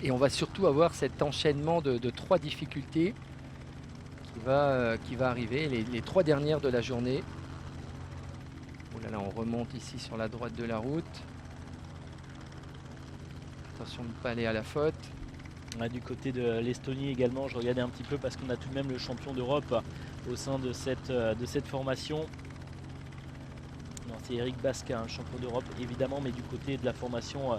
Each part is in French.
Et on va surtout avoir cet enchaînement de 3 difficultés qui va arriver, les 3 dernières de la journée. Oh là là, on remonte ici sur la droite de la route. Attention de ne pas aller à la faute. Du côté de l'Estonie également, je regardais un petit peu parce qu'on a tout de même le champion d'Europe au sein de cette formation. Non, c'est Eric Basca, le champion d'Europe évidemment, mais du côté de la formation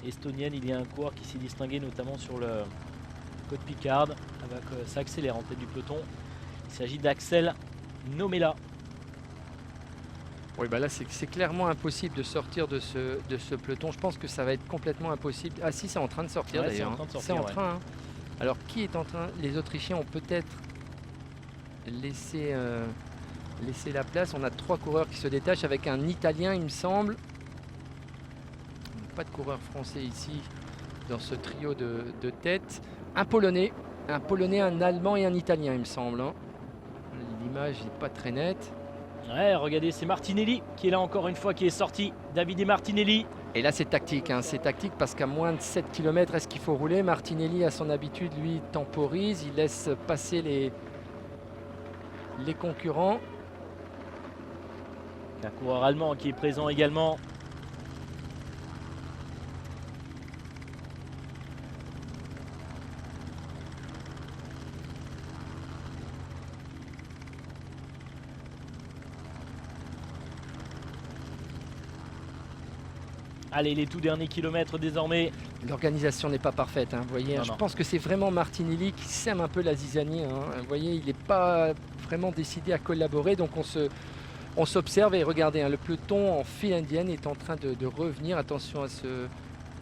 estonienne, il y a un coureur qui s'est distingué notamment sur le côte Picard. Avec, ça accélère en tête du peloton. Il s'agit d'Axel Nomela. Oui, bah là c'est clairement impossible de sortir de ce peloton. Je pense que ça va être complètement impossible. Ah si, c'est en train de sortir d'ailleurs. C'est en train. Hein. Alors qui est en train? Les Autrichiens ont peut-être laissé la place. On a 3 coureurs qui se détachent avec un Italien, il me semble. Pas de coureur français ici dans ce trio de tête. Un Polonais, un Allemand et un Italien, il me semble. Hein. L'image n'est pas très nette. Ouais, regardez, c'est Martinelli qui est là encore une fois, qui est sorti. Davide Martinelli. Et là, c'est tactique. Hein. C'est tactique parce qu'à moins de 7 km, est-ce qu'il faut rouler? Martinelli, à son habitude, lui, temporise. Il laisse passer les concurrents. Un coureur allemand qui est présent également. Allez, les tout derniers kilomètres désormais. L'organisation n'est pas parfaite, hein, vous voyez. Non, je non. pense que c'est vraiment Martinelli qui sème un peu la zizanie. Hein. Vous voyez, il n'est pas vraiment décidé à collaborer. Donc on s'observe et regardez, hein, le peloton en file indienne est en train de revenir. Attention à ce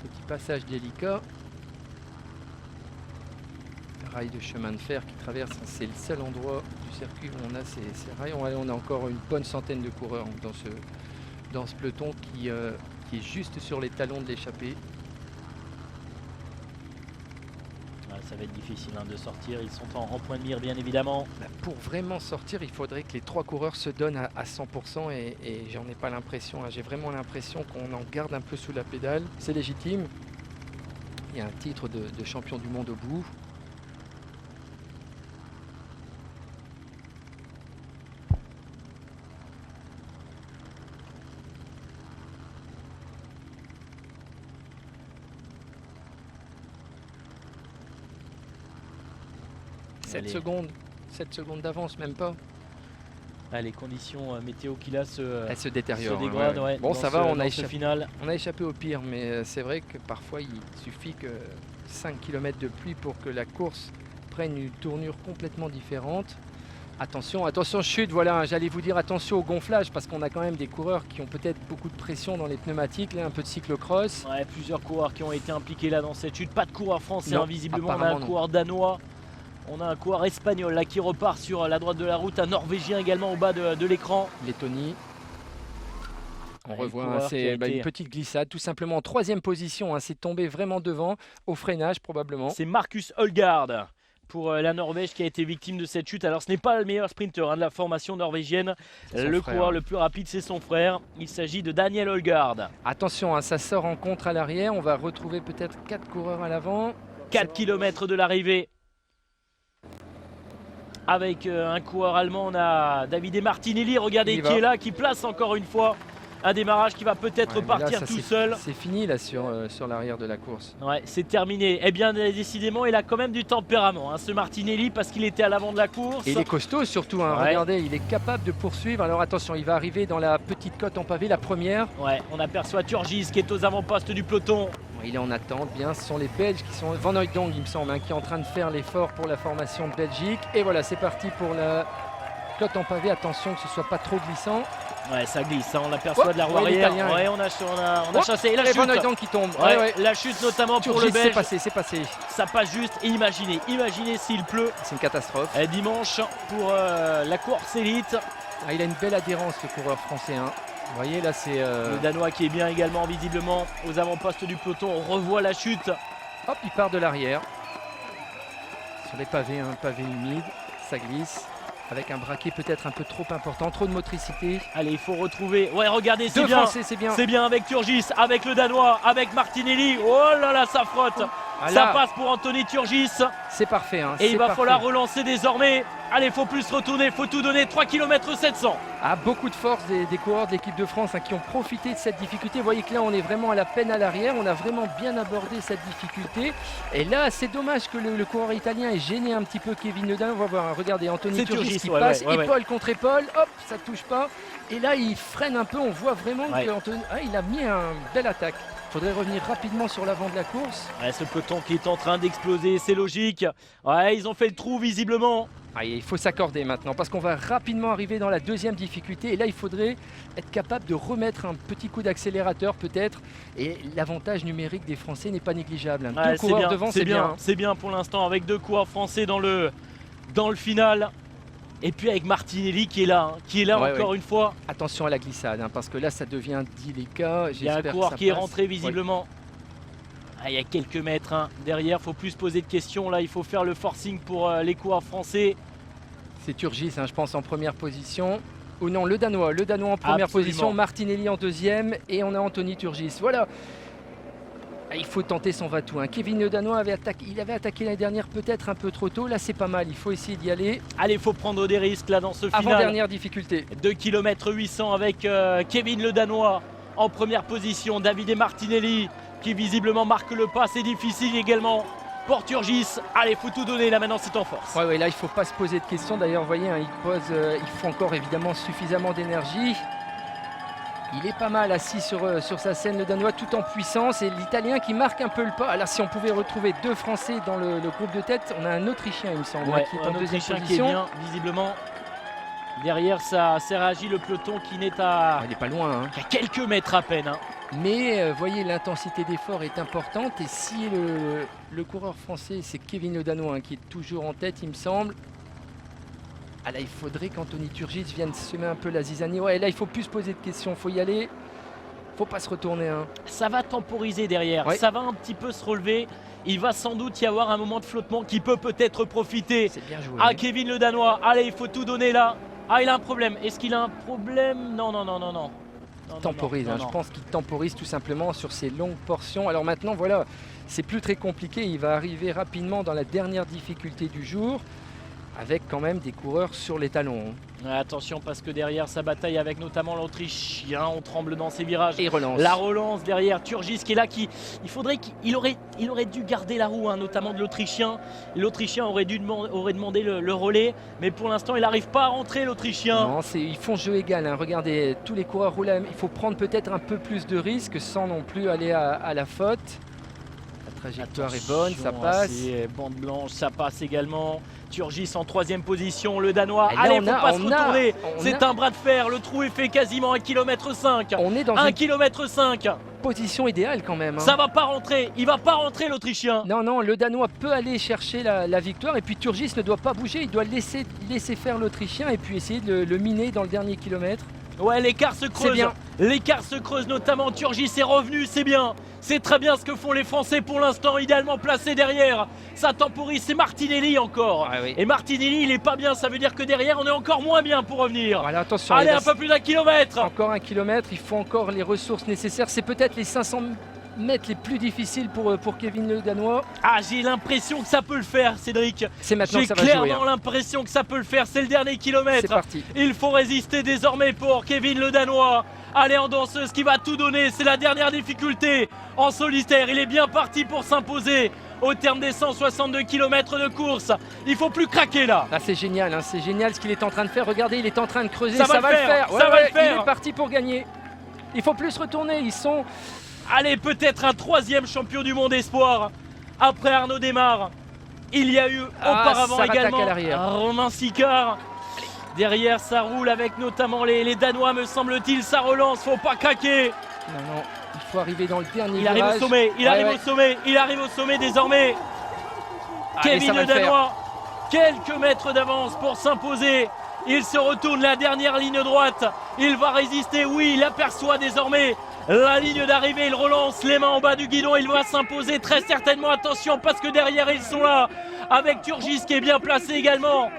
petit passage délicat. Rail de chemin de fer qui traverse, c'est le seul endroit du circuit où on a ces rails. On a encore une bonne centaine de coureurs dans ce peloton qui est juste sur les talons de l'échappée. Ça va être difficile de sortir, ils sont en point de mire bien évidemment. Pour vraiment sortir, il faudrait que les 3 coureurs se donnent à 100% et j'en ai pas l'impression. Hein. J'ai vraiment l'impression qu'on en garde un peu sous la pédale. C'est légitime. Il y a un titre de champion du monde au bout. Allez. 7 secondes d'avance, même pas. Ah, les conditions météo qu'il a elles se détériorent. Se dégradent, ouais. Bon, ça va, on a échappé au pire, mais c'est vrai que parfois il suffit que 5 km de pluie pour que la course prenne une tournure complètement différente. Attention, chute, voilà, j'allais vous dire attention au gonflage parce qu'on a quand même des coureurs qui ont peut-être beaucoup de pression dans les pneumatiques, là, un peu de cyclocross. Ouais, plusieurs coureurs qui ont été impliqués là dans cette chute, pas de coureur français, non, visiblement on a un coureur danois. On a un coureur espagnol là qui repart sur la droite de la route, un norvégien également au bas de l'écran. Lettonie. On revoit, c'est une petite glissade, tout simplement en 3e position. Hein, c'est tombé vraiment devant, au freinage probablement. C'est Markus Højgaard pour la Norvège qui a été victime de cette chute. Alors ce n'est pas le meilleur sprinter de la formation norvégienne. Le coureur le plus rapide, c'est son frère. Il s'agit de Daniel Højgaard. Attention, hein, ça sort en contre à l'arrière. On va retrouver peut-être 4 coureurs à l'avant. 4 km de l'arrivée. Avec un coureur allemand, on a Davide Martinelli, regardez qui est là, qui place encore une fois un démarrage qui va peut-être partir tout seul. C'est fini là sur l'arrière de la course. Ouais, c'est terminé. Eh bien, décidément, il a quand même du tempérament, hein, ce Martinelli, parce qu'il était à l'avant de la course. Et il est costaud surtout, hein, regardez, il est capable de poursuivre. Alors attention, il va arriver dans la petite côte en pavé, la première. Ouais, on aperçoit Turgis qui est aux avant-postes du peloton. Il est en attente, bien, ce sont les Belges qui sont, Van Hooijdonk il me semble, hein, qui est en train de faire l'effort pour la formation de Belgique. Et voilà, c'est parti pour la côte en pavé, attention que ce soit pas trop glissant. Ouais, ça glisse, hein, on l'aperçoit de la roue arrière. Ouais, on a chassé. Et la chute. Van Hooijdonk qui tombe. La chute notamment pour le Belge. C'est passé. Ça passe juste. Imaginez s'il pleut. C'est une catastrophe. Dimanche pour la course élite. Ah, il a une belle adhérence, le coureur français. Hein. Vous voyez, là, c'est... Le Danois qui est bien également, visiblement, aux avant-postes du peloton. On revoit la chute. Hop, il part de l'arrière. Sur les pavés, un pavé humide. Ça glisse. Avec un braquet peut-être un peu trop important, trop de motricité. Allez, il faut retrouver. Ouais, regardez, c'est bien. C'est bien. C'est bien avec Turgis, avec le Danois, avec Martinelli. Oh là là, ça frotte. Ça passe pour Anthony Turgis. C'est parfait. Hein, et il va falloir relancer désormais. Allez, faut plus retourner, faut tout donner. 3 km 700. Beaucoup de force des coureurs de l'équipe de France qui ont profité de cette difficulté. Vous voyez que là, on est vraiment à la peine à l'arrière. On a vraiment bien abordé cette difficulté. Et là, c'est dommage que le coureur italien ait gêné un petit peu Kevin Le Danois. On va voir, regardez, Anthony Turgis qui passe, épaule contre épaule. Hop, ça ne touche pas. Et là, il freine un peu. On voit vraiment qu'il a mis une belle attaque. Il faudrait revenir rapidement sur l'avant de la course. Ce peloton qui est en train d'exploser, c'est logique. Ils ont fait le trou visiblement. Il faut s'accorder maintenant parce qu'on va rapidement arriver dans la deuxième difficulté. Et là, il faudrait être capable de remettre un petit coup d'accélérateur peut-être. Et l'avantage numérique des Français n'est pas négligeable. Deux coureurs devant, c'est bien. C'est bien pour l'instant avec 2 coureurs français dans le final. Et puis avec Martinelli qui est là encore une fois. Attention à la glissade parce que là ça devient délicat. Il y a un coureur qui est rentré visiblement. Il y a quelques mètres derrière, il faut plus se poser de questions. Là il faut faire le forcing pour les coureurs français. C'est Turgis je pense en première position. Ou non, le Danois en première position, Martinelli en deuxième et on a Anthony Turgis. Voilà. Il faut tenter son va-tout. Kevin Le Danois avait attaqué l'année dernière peut-être un peu trop tôt. Là, c'est pas mal. Il faut essayer d'y aller. Allez, il faut prendre des risques là dans ce final. Avant-dernière difficulté. 2 km 800 avec Kevin Le Danois en première position. Davide Martinelli qui visiblement marque le pas. C'est difficile également pour Turgis. Allez, il faut tout donner là maintenant, c'est en force. Là, il ne faut pas se poser de questions. D'ailleurs, vous voyez, il faut encore évidemment suffisamment d'énergie. Il est pas mal assis sur sa scène, le Danois, tout en puissance. Et l'Italien qui marque un peu le pas. Là, si on pouvait retrouver 2 Français dans le groupe de tête, on a un Autrichien, il me semble, qui est en deuxième position. Qui est bien, visiblement. Derrière, ça réagi le peloton qui n'est à... Il n'est pas loin. Qu'à quelques mètres à peine. Mais, voyez, l'intensité d'effort est importante. Et si le coureur français, c'est Kevin Le Danois, qui est toujours en tête, il me semble. Là, il faudrait qu'Anthony Turgis vienne semer un peu la zizanie. Là, il faut plus se poser de questions. Il faut y aller. Il ne faut pas se retourner. Ça va temporiser derrière. Ça va un petit peu se relever. Il va sans doute y avoir un moment de flottement qui peut peut-être profiter à Kevin Le Danois. Allez, il faut tout donner là. Il a un problème. Est-ce qu'il a un problème? Non. Il temporise. Je pense qu'il temporise tout simplement sur ces longues portions. Alors maintenant, voilà, c'est plus très compliqué. Il va arriver rapidement dans la dernière difficulté du jour, avec quand même des coureurs sur les talons. Attention parce que derrière sa bataille avec notamment l'Autrichien, on tremble dans ses virages. Et relance. La relance derrière Turgis qui est là, il aurait dû garder la roue, notamment de l'Autrichien. L'Autrichien aurait demandé le relais, mais pour l'instant il n'arrive pas à rentrer l'Autrichien. Non, ils font jeu égal. Regardez, tous les coureurs roulent. Il faut prendre peut-être un peu plus de risques sans non plus aller à la faute. La trajectoire est bonne, ça passe. Bande blanche, ça passe également. Turgis en 3e position, le Danois. Allez, il ne faut pas se retourner. C'est un bras de fer. Le trou est fait quasiment 1,5 km. On est dans 1,5 km. Position idéale quand même. Ça va pas rentrer. Il va pas rentrer l'Autrichien. Non, le Danois peut aller chercher la victoire. Et puis Turgis ne doit pas bouger. Il doit laisser faire l'Autrichien et puis essayer de le miner dans le dernier kilomètre. L'écart se creuse. L'écart se creuse notamment. Turgis est revenu, c'est bien. C'est très bien ce que font les Français pour l'instant, idéalement placé derrière. Ça temporise, c'est Martinelli encore. Et Martinelli, il n'est pas bien, ça veut dire que derrière, on est encore moins bien pour revenir. Attention. Allez, un peu plus d'1 kilomètre. Encore 1 kilomètre, il faut encore les ressources nécessaires. C'est peut-être les 500 mètres les plus difficiles pour Kevin Le Danois. J'ai l'impression que ça peut le faire, Cédric. C'est maintenant que ça va jouer. J'ai jouer. clairement l'impression que ça peut le faire, c'est le dernier kilomètre. C'est parti. Il faut résister désormais pour Kevin Le Danois. Allez, en danseuse qui va tout donner, c'est la dernière difficulté. En solitaire, il est bien parti pour s'imposer au terme des 162 km de course. Il faut plus craquer là. C'est génial, c'est génial ce qu'il est en train de faire. Regardez, il est en train de creuser, ça va le faire. Il est parti pour gagner. Il faut plus se retourner, ils sont... Allez, peut-être un 3e champion du monde espoir. Après Arnaud Démarre, il y a eu auparavant également Romain Sicard. Derrière, ça roule avec notamment les Danois, me semble-t-il. Ça relance, faut pas craquer. Non, il faut arriver dans le dernier virage. Arrive au sommet, il arrive au sommet désormais. Kevin Le Danois, quelques mètres d'avance pour s'imposer. Il se retourne, la dernière ligne droite. Il va résister, oui, il aperçoit désormais la ligne d'arrivée. Il relance les mains en bas du guidon. Il va s'imposer très certainement. Attention parce que derrière, ils sont là avec Turgis qui est bien placé également.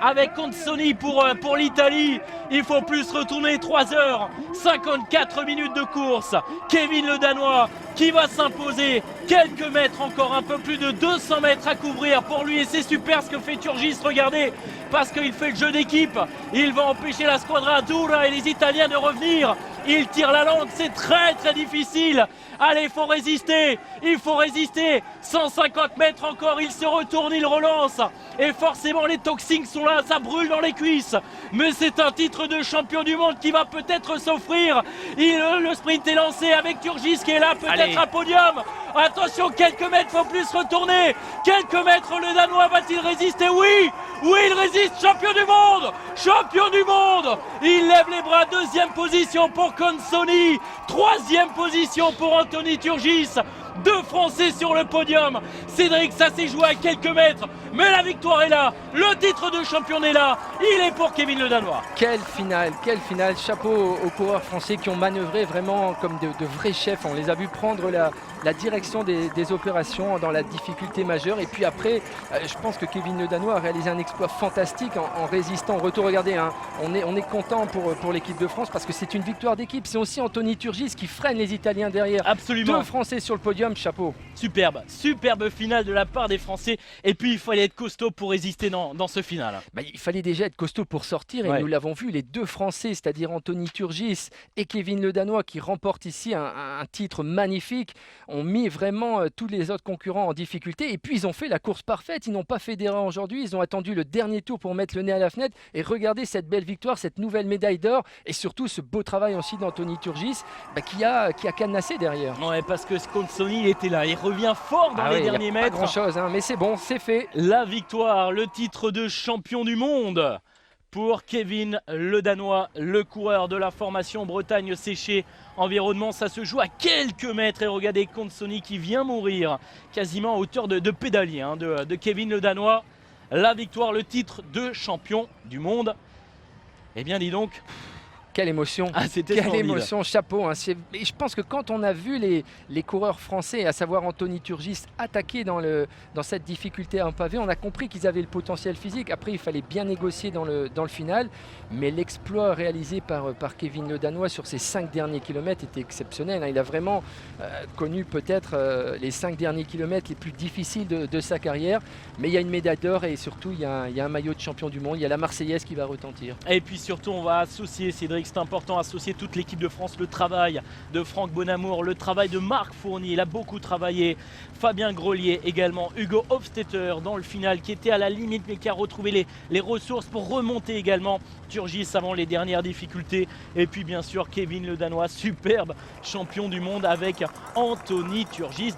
avec Consoni pour l'Italie. Il faut plus retourner, 3h54 minutes de course. Kevin le Danois qui va s'imposer. Quelques mètres encore, un peu plus de 200 mètres à couvrir pour lui. Et c'est super ce que fait Turgis, regardez, parce qu'il fait le jeu d'équipe. Il va empêcher la Squadra Azzurra et les Italiens de revenir. Il tire la langue, c'est très difficile. Allez, il faut résister, 150 mètres encore, il se retourne, il relance. Et forcément les toxines sont là, ça brûle dans les cuisses. Mais c'est un titre de champion du monde qui va peut-être s'offrir. Le sprint est lancé avec Turgis qui est là, peut-être un podium. Attention, quelques mètres, faut plus retourner. Quelques mètres, le Danois va-t-il résister? Oui, il résiste, champion du monde. Il lève les bras, deuxième position pour Consoni, troisième position pour Anthony Turgis. Deux Français sur le podium. Cédric, ça s'est joué à quelques mètres, mais la victoire est là, le titre de champion est là, il est pour Kevin le Danois. Quelle finale, chapeau aux coureurs français qui ont manœuvré vraiment comme de vrais chefs. On les a vus prendre la direction des opérations dans la difficulté majeure. Et puis après, je pense que Kevin le Danois a réalisé un exploit fantastique en résistant au retour. Regardez, hein, on est content pour l'équipe de France parce que c'est une victoire d'équipe. C'est aussi Anthony Turgis qui freine les Italiens derrière. Absolument. Deux Français sur le podium, chapeau. Superbe finale de la part des Français. Et puis il fallait être costaud pour résister dans ce final. Il fallait déjà être costaud pour sortir et nous l'avons vu, les deux Français, c'est-à-dire Anthony Turgis et Kevin le Danois qui remportent ici un titre magnifique, ont mis vraiment tous les autres concurrents en difficulté et puis ils ont fait la course parfaite, ils n'ont pas fait d'erreur aujourd'hui, ils ont attendu le dernier tour pour mettre le nez à la fenêtre et regardez cette belle victoire, cette nouvelle médaille d'or et surtout ce beau travail aussi d'Anthony Turgis qui a canassé derrière. Ouais, parce que Consoni était là, il revient fort dans les derniers mètres. Pas grand chose, hein, mais c'est bon, c'est fait. La victoire, le titre de champion du monde pour Kevin le Danois, le coureur de la formation Bretagne Séché Environnement. Ça se joue à quelques mètres et regardez Consoni qui vient mourir quasiment à hauteur de pédalier de Kevin le Danois. La victoire, le titre de champion du monde. Eh bien dis donc, quelle émotion, quelle émotion, chapeau. Hein. Et je pense que quand on a vu les coureurs français, à savoir Anthony Turgis, attaquer dans cette difficulté à un pavé, on a compris qu'ils avaient le potentiel physique. Après, il fallait bien négocier dans le final. Mais l'exploit réalisé par Kevin le Danois sur ces 5 derniers kilomètres était exceptionnel. Hein. Il a vraiment connu peut-être les 5 derniers kilomètres les plus difficiles de sa carrière. Mais il y a une médaille d'or et surtout, il y a un maillot de champion du monde. Il y a la Marseillaise qui va retentir. Et puis surtout, on va associer, Cédric, c'est important, associer toute l'équipe de France, le travail de Franck Bonamour, le travail de Marc Fournier, il a beaucoup travaillé, Fabien Grelier également, Hugo Hofstetter dans le final qui était à la limite mais qui a retrouvé les ressources pour remonter également Turgis avant les dernières difficultés. Et puis bien sûr Kevin le Danois, superbe champion du monde avec Anthony Turgis,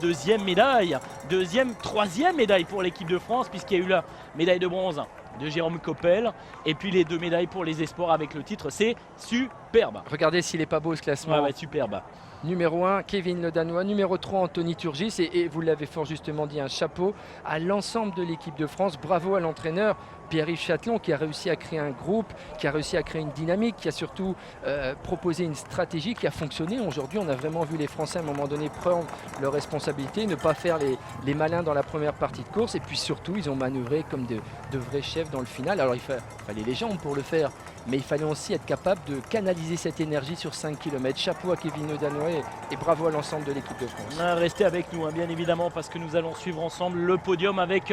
troisième médaille pour l'équipe de France puisqu'il y a eu la médaille de bronze de Jérôme Coppel et puis les 2 médailles pour les espoirs avec le titre. C'est superbe. Regardez s'il n'est pas beau ce classement. Ouais, superbe. Numéro 1, Kevin le Danois. Numéro 3, Anthony Turgis. Et vous l'avez fort justement dit, un chapeau à l'ensemble de l'équipe de France. Bravo à l'entraîneur Pierre-Yves Châtelon qui a réussi à créer un groupe, qui a réussi à créer une dynamique, qui a surtout proposé une stratégie qui a fonctionné. Aujourd'hui, on a vraiment vu les Français à un moment donné prendre leurs responsabilités, ne pas faire les malins dans la première partie de course. Et puis surtout, ils ont manœuvré comme de vrais chefs dans le final. Alors il fallait les jambes pour le faire, mais il fallait aussi être capable de canaliser cette énergie sur 5 km. Chapeau à Kevin le Danois et bravo à l'ensemble de l'équipe de France. Restez avec nous, bien évidemment, parce que nous allons suivre ensemble le podium avec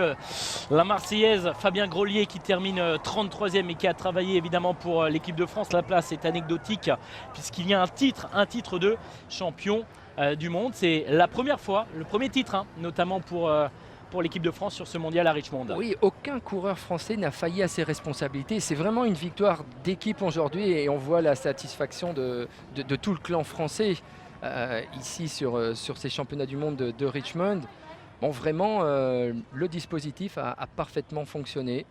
la Marseillaise Fabien Grelier qui termine 33e et qui a travaillé évidemment pour l'équipe de France. La place est anecdotique puisqu'il y a un titre de champion du monde. C'est la première fois, le premier titre, notamment pour l'équipe de France sur ce mondial à Richmond. Oui, aucun coureur français n'a failli à ses responsabilités. C'est vraiment une victoire d'équipe aujourd'hui et on voit la satisfaction de tout le clan français ici sur ces championnats du monde de Richmond. Bon, vraiment, le dispositif a parfaitement fonctionné.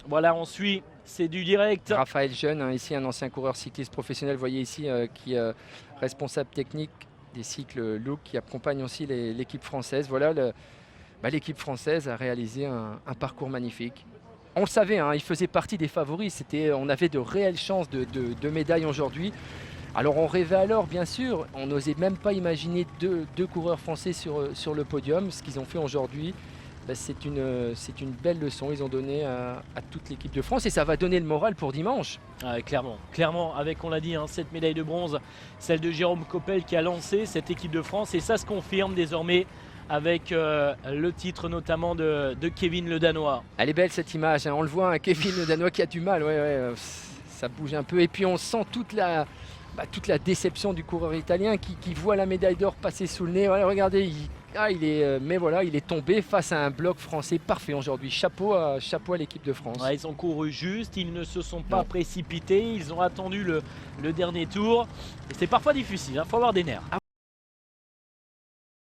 Voilà, on suit, c'est du direct. Raphaël Jeune, ici un ancien coureur cycliste professionnel, vous voyez ici, qui est responsable technique des cycles Look, qui accompagne aussi l'équipe française. Voilà, l'équipe française a réalisé un parcours magnifique. On le savait, il faisait partie des favoris. On avait de réelles chances de médailles aujourd'hui. Alors on rêvait alors, bien sûr, on n'osait même pas imaginer deux coureurs français sur le podium. Ce qu'ils ont fait aujourd'hui, c'est une belle leçon ils ont donné à toute l'équipe de France et ça va donner le moral pour dimanche. Clairement, avec, on l'a dit, cette médaille de bronze, celle de Jérôme Coppel qui a lancé cette équipe de France, et ça se confirme désormais avec le titre notamment de Kevin le Danois. Elle est belle cette image, hein. On le voit, un Kevin le Danois qui a du mal, ça bouge un peu, et puis on sent toute la déception du coureur italien qui voit la médaille d'or passer sous le nez. Voilà, regardez, il est tombé face à un bloc français parfait aujourd'hui. Chapeau à l'équipe de France. Ils ont couru juste, ils ne se sont pas précipités, ils ont attendu le dernier tour. Et c'est parfois difficile, faut avoir des nerfs.